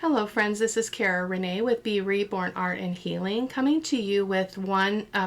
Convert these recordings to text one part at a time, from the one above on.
Hello friends, this is Cara-Renee with B.Reborn Art and Healing, coming to you with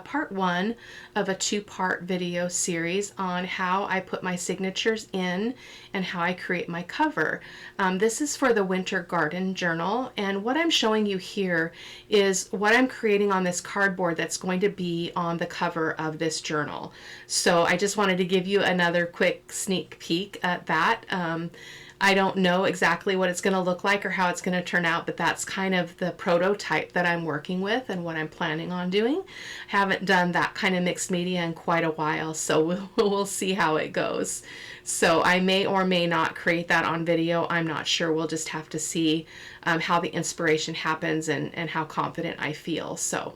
part one of a two-part video series on how I put my signatures in and how I create my cover. This is for the Winter Garden Journal, and what I'm showing you here is what I'm creating on this cardboard that's going to be on the cover of this journal. So I just wanted to give you another quick sneak peek at that. I don't know exactly what it's going to look like or how it's going to turn out, but that's kind of the prototype that I'm working with and what I'm planning on doing. I haven't done that kind of mixed media in quite a while, so we'll see how it goes. So I may or may not create that on video. I'm not sure. We'll just have to see how the inspiration happens and how confident I feel. So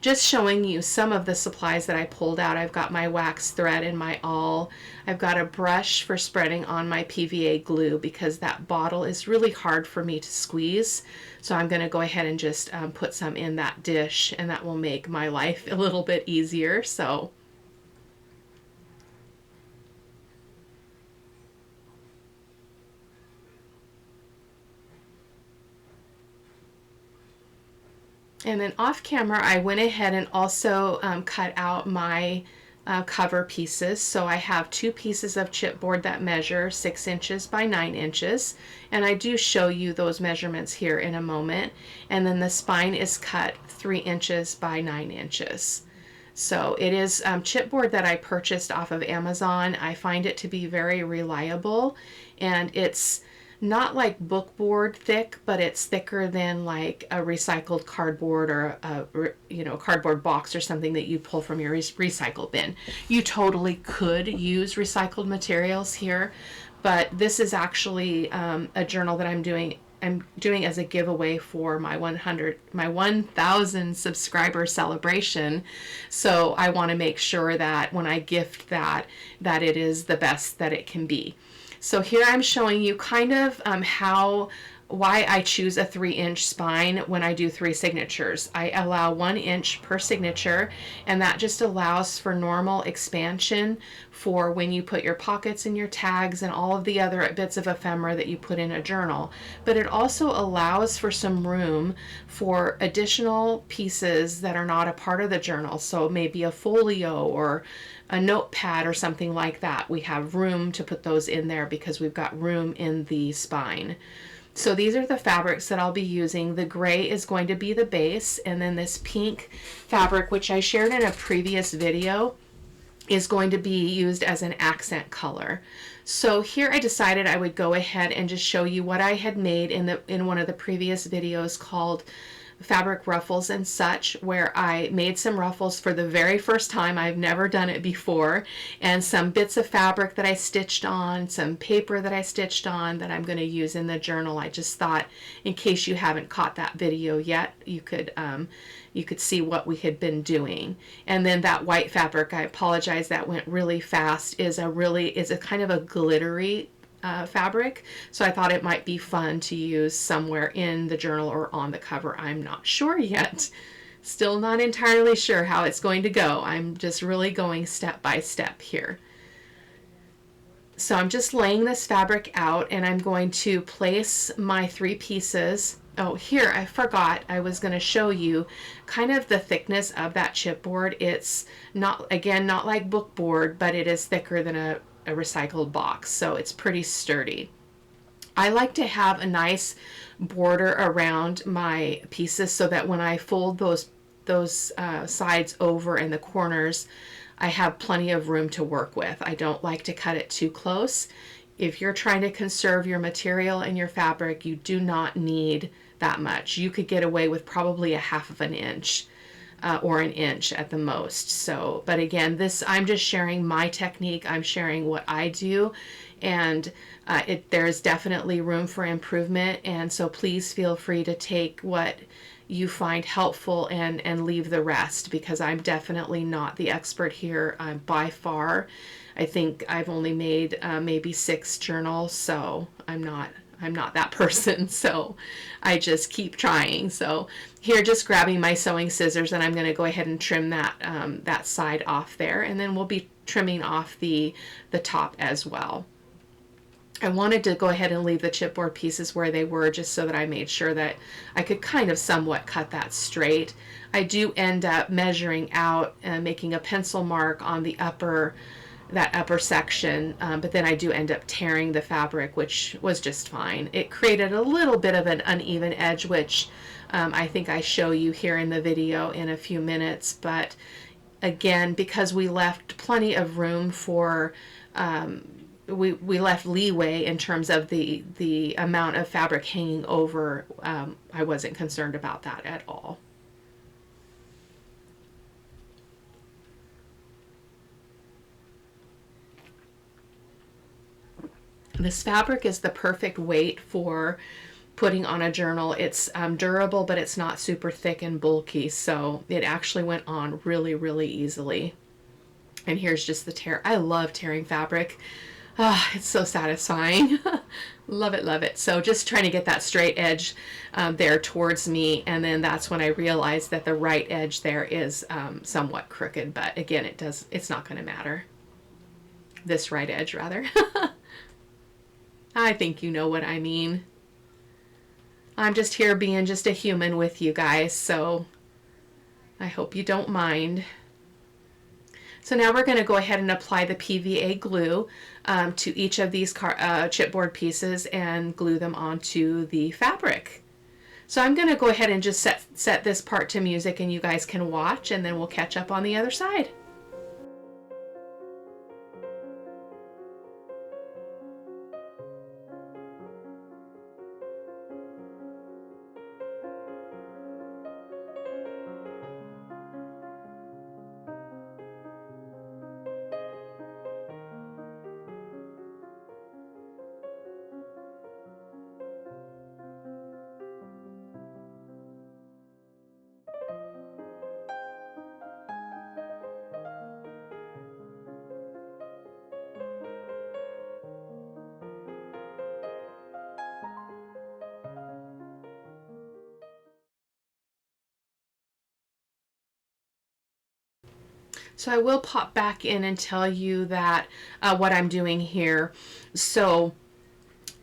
just showing you some of the supplies that I pulled out. I've got my wax thread and my awl. I've got a brush for spreading on my PVA glue because that bottle is really hard for me to squeeze. So I'm going to go ahead and just put some in that dish, and that will make my life a little bit easier. So and then off camera, I went ahead and also cut out my cover pieces. So I have two pieces of chipboard that measure 6 inches by 9 inches. And I do show you those measurements here in a moment. And then the spine is cut 3 inches by 9 inches. So it is chipboard that I purchased off of Amazon. I find it to be very reliable, and it's not like bookboard thick, but it's thicker than like a recycled cardboard or a cardboard box or something that you pull from your recycle bin. You totally could use recycled materials here, but this is actually a journal that I'm doing as a giveaway for my 1,000 subscriber celebration. So I want to make sure that when I gift that it is the best that it can be. So here I'm showing you kind of why I choose a 3-inch spine when I do 3 signatures. I allow 1 inch per signature, and that just allows for normal expansion for when you put your pockets and your tags and all of the other bits of ephemera that you put in a journal. But it also allows for some room for additional pieces that are not a part of the journal. So maybe a folio or a notepad or something like that. We have room to put those in there because we've got room in the spine. So these are the fabrics that I'll be using. The gray is going to be the base, and then this pink fabric, which I shared in a previous video, is going to be used as an accent color. So here I decided I would go ahead and just show you what I had made in one of the previous videos called Fabric Ruffles and Such, where I made some ruffles for the very first time. I've never done it before, and some bits of fabric that I stitched on, some paper that I stitched on that I'm going to use in the journal. I just thought, in case you haven't caught that video yet, you could see what we had been doing. And then that white fabric, I apologize, that went really fast, is a kind of a glittery fabric, so I thought it might be fun to use somewhere in the journal or on the cover. I'm not sure yet. Still not entirely sure how it's going to go. I'm just really going step by step here. So I'm just laying this fabric out, and I'm going to place my 3 pieces. Oh, here, I forgot I was going to show you kind of the thickness of that chipboard. It's not, again, not like bookboard, but it is thicker than a recycled box, so it's pretty sturdy. I like to have a nice border around my pieces so that when I fold those sides over and the corners, I have plenty of room to work with. I don't like to cut it too close. If you're trying to conserve your material and your fabric, you do not need that much. You could get away with probably a 1/2 inch. Or an inch at the most. So, but again, I'm just sharing my technique. I'm sharing what I do, and there's definitely room for improvement. And so please feel free to take what you find helpful and leave the rest, because I'm definitely not the expert here by far. I think I've only made maybe 6 journals, so I'm not that person, so I just keep trying. So here, just grabbing my sewing scissors, and I'm going to go ahead and trim that side off there, and then we'll be trimming off the top as well. I wanted to go ahead and leave the chipboard pieces where they were, just so that I made sure that I could kind of somewhat cut that straight. I do end up measuring out and making a pencil mark on the that upper section, but then I do end up tearing the fabric, which was just fine. It created a little bit of an uneven edge, which I think I show you here in the video in a few minutes, but again, because we left plenty of room for we left leeway in terms of the amount of fabric hanging over, I wasn't concerned about that at all. This fabric is the perfect weight for putting on a journal. It's durable, but it's not super thick and bulky, so it actually went on really, really easily. And here's just the tear. I love tearing fabric. It's so satisfying. Love it, love it. So just trying to get that straight edge there towards me, and then that's when I realized that the right edge there is somewhat crooked, but again, it's not going to matter. This right edge, rather. I think you know what I mean. I'm just here being just a human with you guys, so I hope you don't mind. So now we're going to go ahead and apply the PVA glue to each of these chipboard pieces and glue them onto the fabric. So I'm going to go ahead and just set this part to music, and you guys can watch, and then we'll catch up on the other side. So I will pop back in and tell you that what I'm doing here. So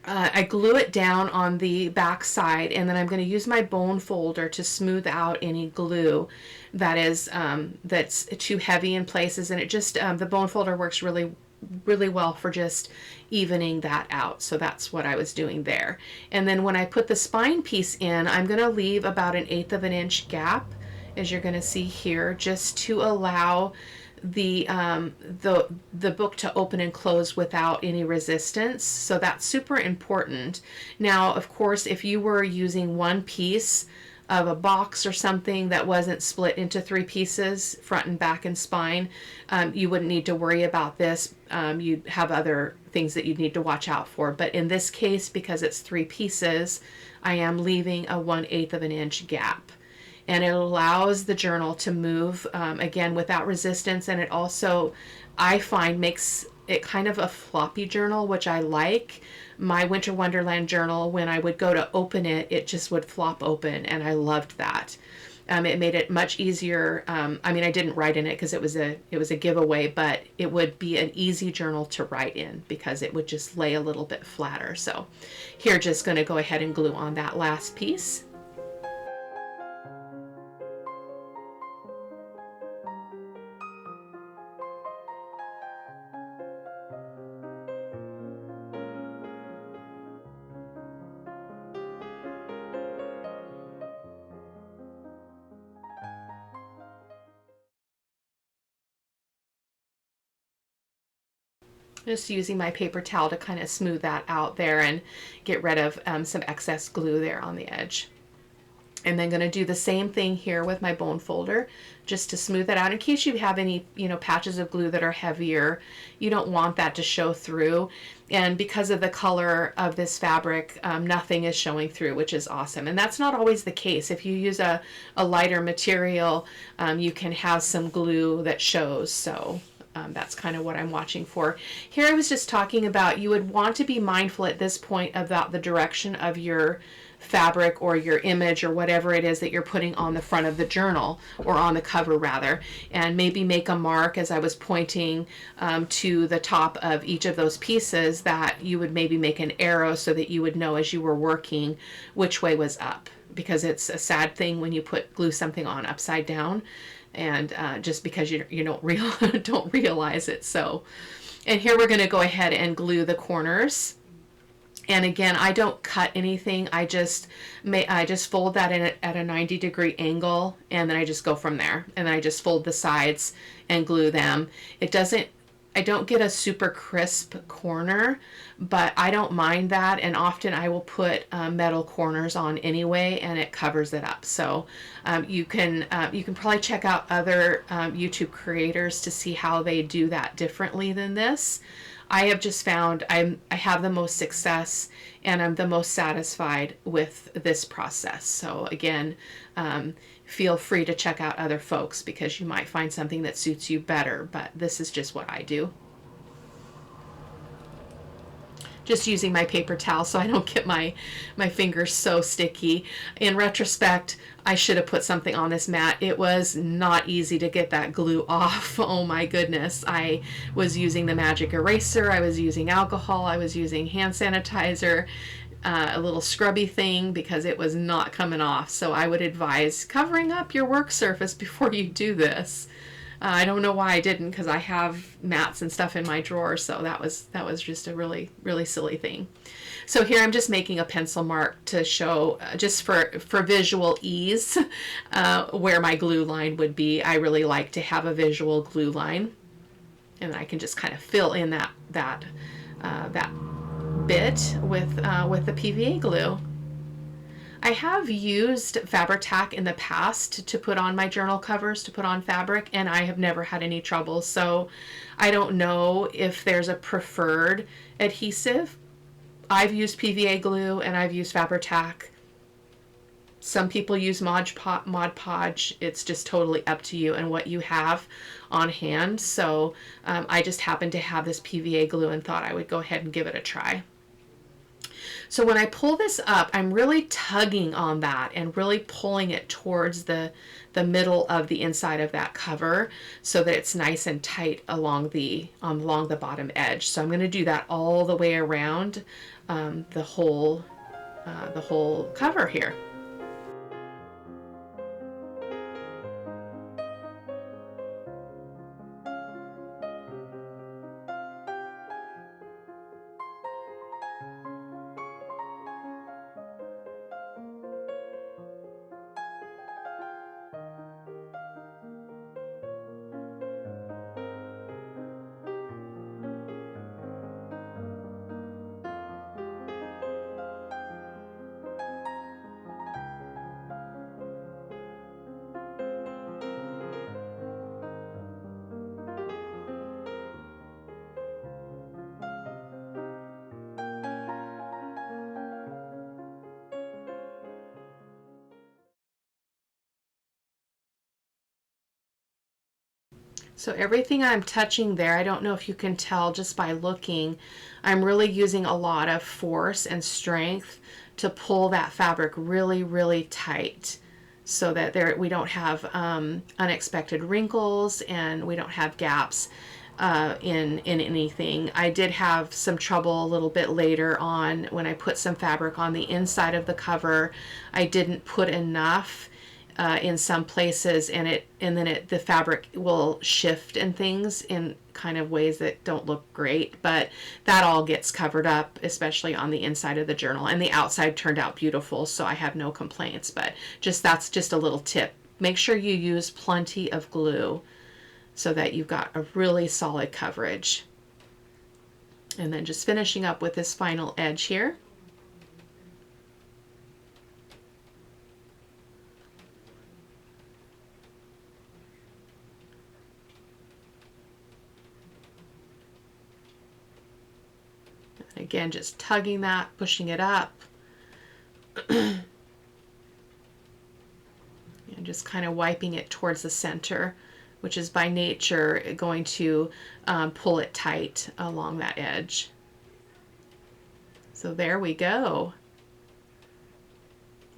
I glue it down on the back side, and then I'm going to use my bone folder to smooth out any glue that is that's too heavy in places, and it just the bone folder works really well for just evening that out. So that's what I was doing there. And then when I put the spine piece in, I'm going to leave about 1/8 of an inch gap, as you're going to see here, just to allow the book to open and close without any resistance. So that's super important. Now, of course, if you were using one piece of a box or something that wasn't split into 3 pieces, front and back and spine, you wouldn't need to worry about this. You'd have other things that you'd need to watch out for. But in this case, because it's 3 pieces, I am leaving a 1/8 of an inch gap. And it allows the journal to move, again, without resistance. And it also, I find, makes it kind of a floppy journal, which I like. My Winter Wonderland journal, when I would go to open it, it just would flop open, and I loved that. It made it much easier. I mean, I didn't write in it because it was a giveaway, but it would be an easy journal to write in because it would just lay a little bit flatter. So here, just going to go ahead and glue on that last piece. Just using my paper towel to kind of smooth that out there and get rid of some excess glue there on the edge. And then going to do the same thing here with my bone folder, just to smooth that out in case you have any, patches of glue that are heavier. You don't want that to show through. And because of the color of this fabric, nothing is showing through, which is awesome. And that's not always the case. If you use a lighter material, you can have some glue that shows. So that's kind of what I'm watching for. Here I was just talking about, you would want to be mindful at this point about the direction of your fabric or your image or whatever it is that you're putting on the front of the journal, or on the cover rather, and maybe make a mark as I was pointing to the top of each of those pieces, that you would maybe make an arrow so that you would know as you were working which way was up, because it's a sad thing when you glue something on upside down, and just because you don't don't realize it. So, and here we're going to go ahead and glue the corners. And again, I don't cut anything. I just fold that in at a 90-degree angle, and then I just go from there. And then I just fold the sides and glue them. I don't get a super crisp corner, but I don't mind that. And often I will put metal corners on anyway, and it covers it up. So you can probably check out other YouTube creators to see how they do that differently than this. I have just found I have the most success, and I'm the most satisfied with this process. So again, feel free to check out other folks, because you might find something that suits you better, but this is just what I do. Just using my paper towel so I don't get my fingers so sticky. In retrospect, I should have put something on this mat. It was not easy to get that glue off. Oh my goodness. I was using the magic eraser, I was using alcohol, I was using hand sanitizer, a little scrubby thing, because it was not coming off. So I would advise covering up your work surface before you do this. I don't know why I didn't, because I have mats and stuff in my drawer, so that was just a really, really silly thing. So here I'm just making a pencil mark to show, just for visual ease, where my glue line would be. I really like to have a visual glue line, and I can just kind of fill in that bit with the PVA glue. I have used Fabri-Tac in the past to put on my journal covers, to put on fabric, and I have never had any trouble. So I don't know if there's a preferred adhesive. I've used PVA glue and I've used Fabri-Tac. Some people use Mod Podge. It's just totally up to you and what you have on hand. So I just happened to have this PVA glue and thought I would go ahead and give it a try. So when I pull this up, I'm really tugging on that and really pulling it towards the middle of the inside of that cover, so that it's nice and tight along the bottom edge. So I'm going to do that all the way around the whole cover here. So everything I'm touching there, I don't know if you can tell just by looking, I'm really using a lot of force and strength to pull that fabric really, really tight, so that we don't have unexpected wrinkles, and we don't have gaps in anything. I did have some trouble a little bit later on when I put some fabric on the inside of the cover. I didn't put enough in some places, and then the fabric will shift and things in kind of ways that don't look great, but that all gets covered up, especially on the inside of the journal, and the outside turned out beautiful, so I have no complaints. But that's just a little tip. Make sure you use plenty of glue so that you've got a really solid coverage. And then just finishing up with this final edge here. Again, just tugging that, pushing it up, and just kind of wiping it towards the center, which is by nature going to pull it tight along that edge. So there we go.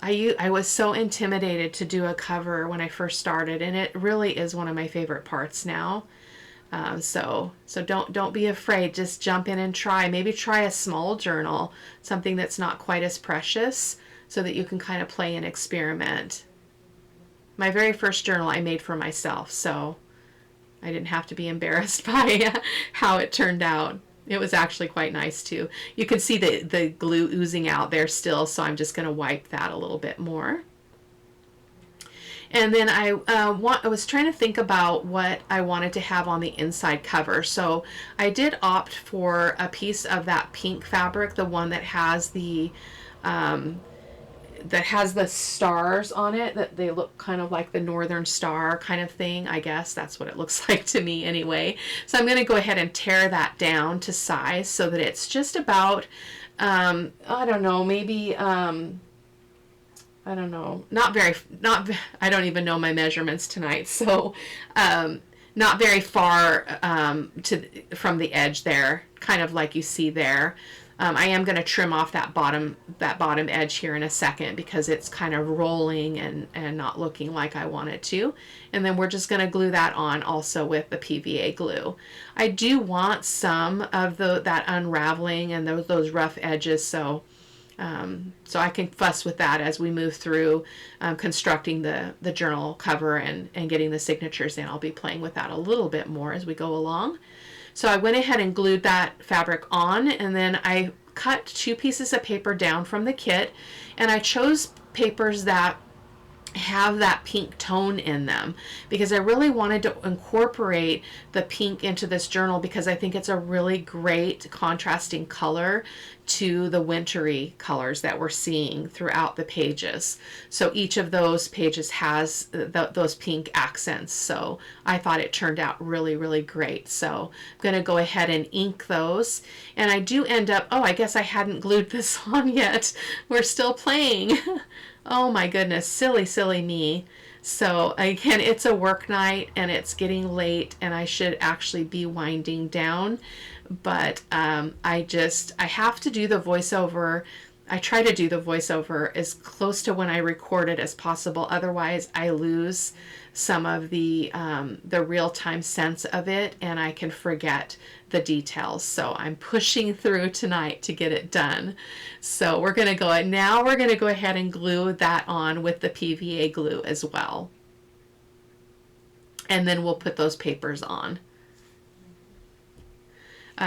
I was so intimidated to do a cover when I first started, and it really is one of my favorite parts now. So don't be afraid. Just jump in and try. Maybe try a small journal, something that's not quite as precious, so that you can kind of play and experiment. My very first journal I made for myself, so I didn't have to be embarrassed by how it turned out. It was actually quite nice too. You can see the glue oozing out there still, so I'm just going to wipe that a little bit more. And then I was trying to think about what I wanted to have on the inside cover. So I did opt for a piece of that pink fabric, the one that has the stars on it, that they look kind of like the Northern Star kind of thing. I guess that's what it looks like to me anyway. So I'm going to go ahead and tear that down to size so that it's just about, I don't know, maybe, I don't know, I don't even know my measurements tonight. So, not very far, from the edge there, kind of like you see there. I am going to trim off that bottom edge here in a second because it's kind of rolling and not looking like I want it to. And then we're just going to glue that on also with the PVA glue. I do want some of that unraveling and those rough edges, so I can fuss with that as we move through constructing the journal cover and getting the signatures in. I'll be playing with that a little bit more as we go along. So I went ahead and glued that fabric on, and then I cut 2 pieces of paper down from the kit, and I chose papers that have that pink tone in them because I really wanted to incorporate the pink into this journal because I think it's a really great contrasting color to the wintry colors that we're seeing throughout the pages. So each of those pages has those pink accents. So I thought it turned out really, really great. So I'm going to go ahead and ink those. And I do end up, oh, I guess I hadn't glued this on yet. We're still playing. Oh my goodness, silly me. So again, it's a work night and it's getting late and I should actually be winding down, but I have to do the voiceover. I try to do the voiceover as close to when I record it as possible. Otherwise, I lose some of the real-time sense of it and I can forget the details. So I'm pushing through tonight to get it done. So we're going to go ahead and glue that on with the PVA glue as well. And then we'll put those papers on.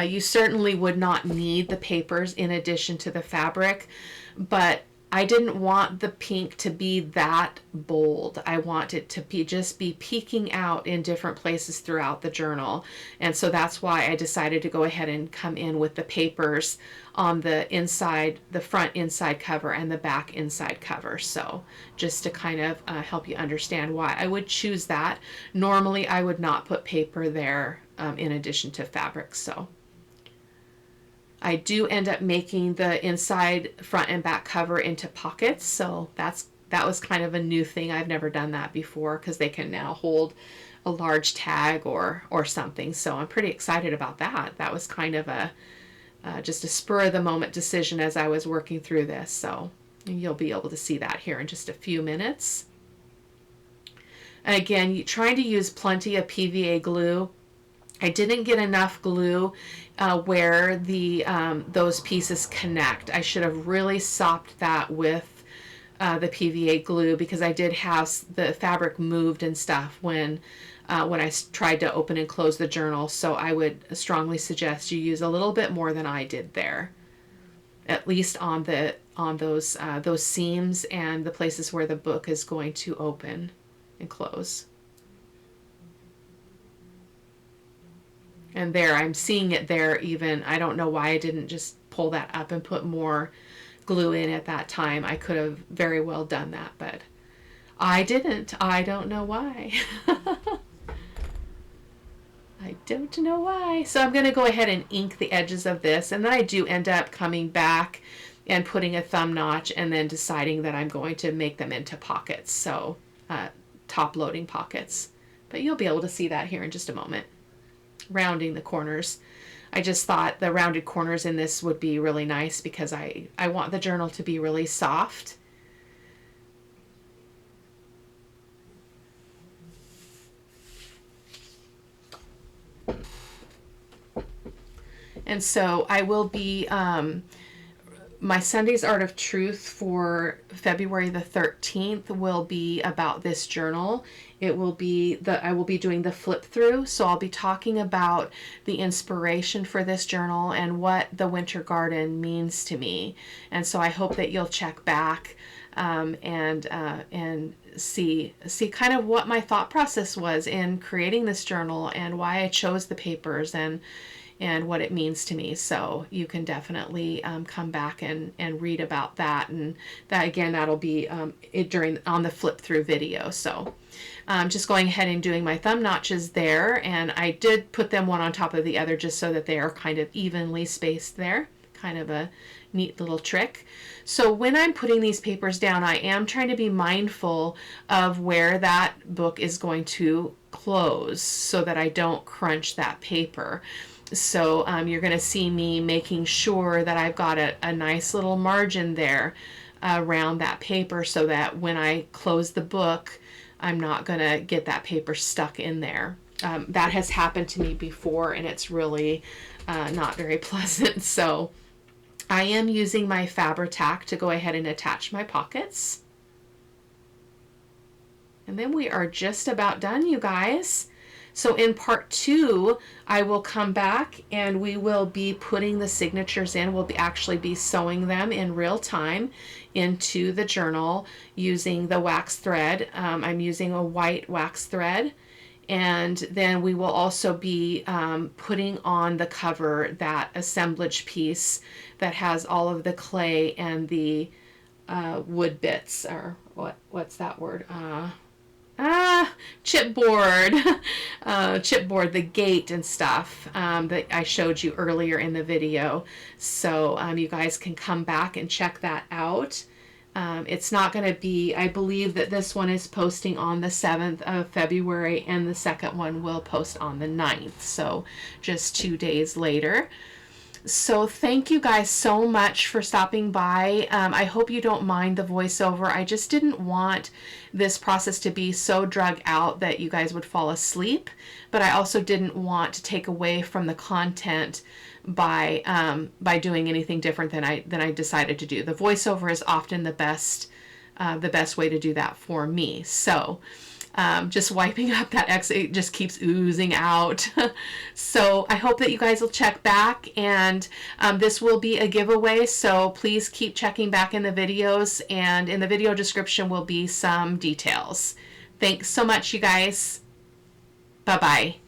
You certainly would not need the papers in addition to the fabric, but I didn't want the pink to be that bold. I want it to just be peeking out in different places throughout the journal. And so that's why I decided to go ahead and come in with the papers on the inside, the front inside cover and the back inside cover. So just to kind of help you understand why I would choose that. Normally I would not put paper there in addition to fabric. So I do end up making the inside front and back cover into pockets, so that was kind of a new thing. I've never done that before because they can now hold a large tag or something, so I'm pretty excited about that. That was kind of just a spur of the moment decision as I was working through this, so you'll be able to see that here in just a few minutes. And again, trying to use plenty of PVA glue. I didn't get enough glue where those pieces connect. I should have really sopped that with the PVA glue because I did have the fabric moved and stuff when I tried to open and close the journal. So I would strongly suggest you use a little bit more than I did there, at least on those seams and the places where the book is going to open and close. And there, I'm seeing it there even. I don't know why I didn't just pull that up and put more glue in at that time. I could have very well done that, but I didn't. I don't know why. I don't know why. So I'm going to go ahead and ink the edges of this, and then I do end up coming back and putting a thumb notch and then deciding that I'm going to make them into pockets, so top loading pockets. But you'll be able to see that here in just a moment. Rounding the corners. I just thought the rounded corners in this would be really nice because I want the journal to be really soft. And so I will be, my Sunday's Art of Truth for February the 13th will be about this journal. It will be I will be doing the flip through, so I'll be talking about the inspiration for this journal and what the winter garden means to me. And so I hope that you'll check back and see kind of what my thought process was in creating this journal and why I chose the papers and what it means to me. So you can definitely come back and read about that. And that, again, that'll be on the flip through video. So just going ahead and doing my thumb notches there. And I did put them one on top of the other just so that they are kind of evenly spaced there. Kind of a neat little trick. So when I'm putting these papers down, I am trying to be mindful of where that book is going to close so that I don't crunch that paper. So you're going to see me making sure that I've got a nice little margin there around that paper so that when I close the book, I'm not going to get that paper stuck in there. That has happened to me before, and it's really not very pleasant. So I am using my Fabri-Tac to go ahead and attach my pockets. And then we are just about done, you guys. So in part 2, I will come back and we will be putting the signatures in. We'll actually be sewing them in real time into the journal using the wax thread. I'm using a white wax thread. And then we will also be putting on the cover that assemblage piece that has all of the clay and the wood bits, or what's that word? Chipboard, chipboard, the gate and stuff that I showed you earlier in the video. So you guys can come back and check that out. It's not going to be, I believe that this one is posting on the 7th of February and the second one will post on the 9th. So just 2 days later. So thank you guys so much for stopping by. I hope you don't mind the voiceover. I just didn't want this process to be so drug out that you guys would fall asleep, but I also didn't want to take away from the content by doing anything different than I decided to do. The voiceover is often the best way to do that for me. So just wiping up that it just keeps oozing out. So I hope that you guys will check back, and this will be a giveaway, so please keep checking back in the videos, and in the video description will be some details. Thanks so much, you guys. Bye-bye.